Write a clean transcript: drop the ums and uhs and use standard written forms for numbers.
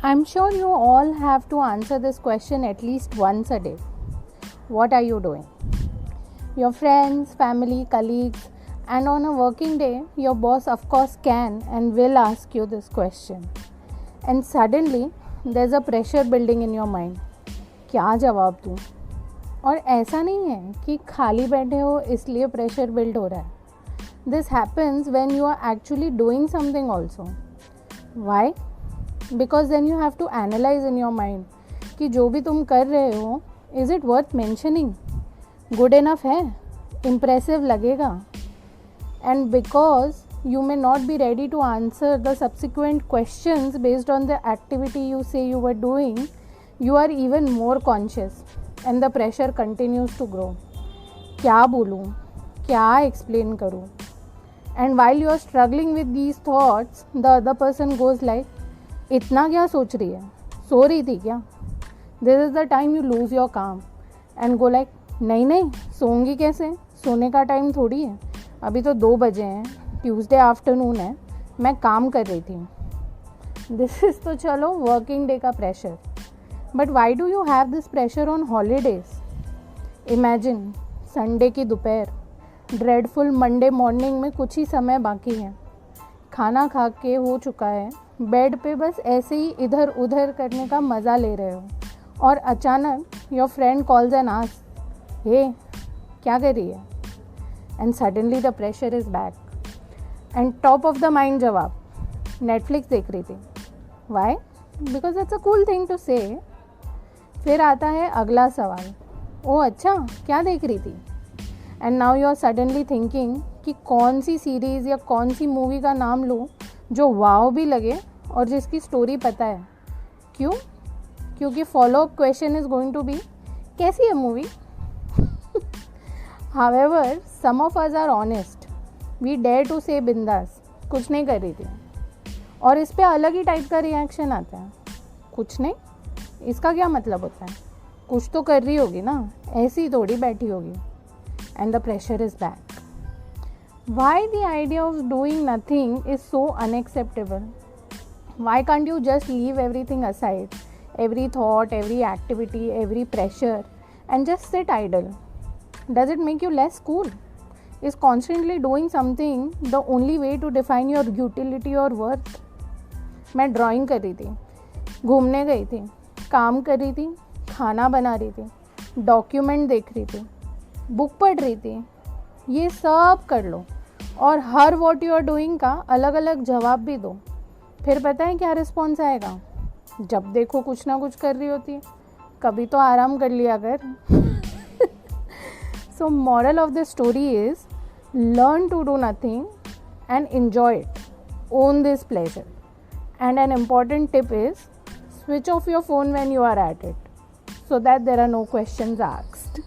I'm sure you all have to answer this question at least once a day. What are you doing? Your friends, family, colleagues, and on a working day, your boss of course can and will ask you this question. And suddenly, there's a pressure building in your mind. क्या जवाब दूँ? और ऐसा नहीं है कि खाली बैठे हो इसलिए प्रेशर बिल्ड हो रहा है. This happens when you are actually doing something also. Why? Because then you have to analyze in your mind कि जो भी तुम कर रहे हो, is it worth mentioning? Good enough है? Impressive लगेगा? And because you may not be ready to answer the subsequent questions based on the activity you say you were doing, you are even more conscious and the pressure continues to grow. क्या बोलूँ? क्या explain करूँ? And while you are struggling with these thoughts, the other person goes like, इतना क्या सोच रही है? सो रही थी क्या? This is the time you lose your calm and go like, नहीं सोऊंगी कैसे? सोने का टाइम थोड़ी है. अभी तो 2 बजे हैं, ट्यूसडे आफ्टरनून है, मैं काम कर रही थी. दिस इज़ तो चलो वर्किंग डे का pressure. But why do you have this pressure on holidays? Imagine Sunday की दोपहर, ड्रेडफुल मंडे मॉर्निंग में कुछ ही समय बाकी है, खाना खा के हो चुका है, बेड पे बस ऐसे ही इधर उधर करने का मज़ा ले रहे हो और अचानक your friend calls and asks, hey क्या कर रही है? And suddenly the pressure is back and top of the mind जवाब, नेटफ्लिक्स देख रही थी. Why? Because it's a cool thing to say. फिर आता है अगला सवाल, ओह अच्छा क्या देख रही थी? And now you are suddenly thinking कि कौन सी सीरीज़ या कौन सी मूवी का नाम लूँ जो वाव भी लगे और जिसकी स्टोरी पता है. क्यों? क्योंकि follow up question is going to be, कैसी है movie? However, some of us are honest. We dare to say बिंदास, कुछ नहीं कर रही थी. और इस पे अलग ही टाइप का रिएक्शन आता है, कुछ नहीं, इसका क्या मतलब होता है? कुछ तो कर रही होगी ना, ऐसी ही थोड़ी बैठी होगी. And the pressure is back. Why the idea of doing nothing is so unacceptable? Why can't you just leave everything aside, every thought, every activity, every pressure, and just sit idle? Does it make you less cool? Is constantly doing something the only way to define your utility or worth? मैं drawing कर रही थी, घूमने गई थी, काम कर रही थी, खाना बना रही थी, डॉक्यूमेंट देख रही थी, बुक पढ़ रही थी, ये सब कर लो और हर वॉट यू आर डूइंग का अलग अलग जवाब भी दो. फिर पता है क्या रिस्पॉन्स आएगा? जब देखो कुछ ना कुछ कर रही होती है, कभी तो आराम कर लिया कर. So moral of the story is, learn to do nothing and enjoy it. Own this pleasure. And an important tip is, switch off your phone when you are at it so that there are no questions asked.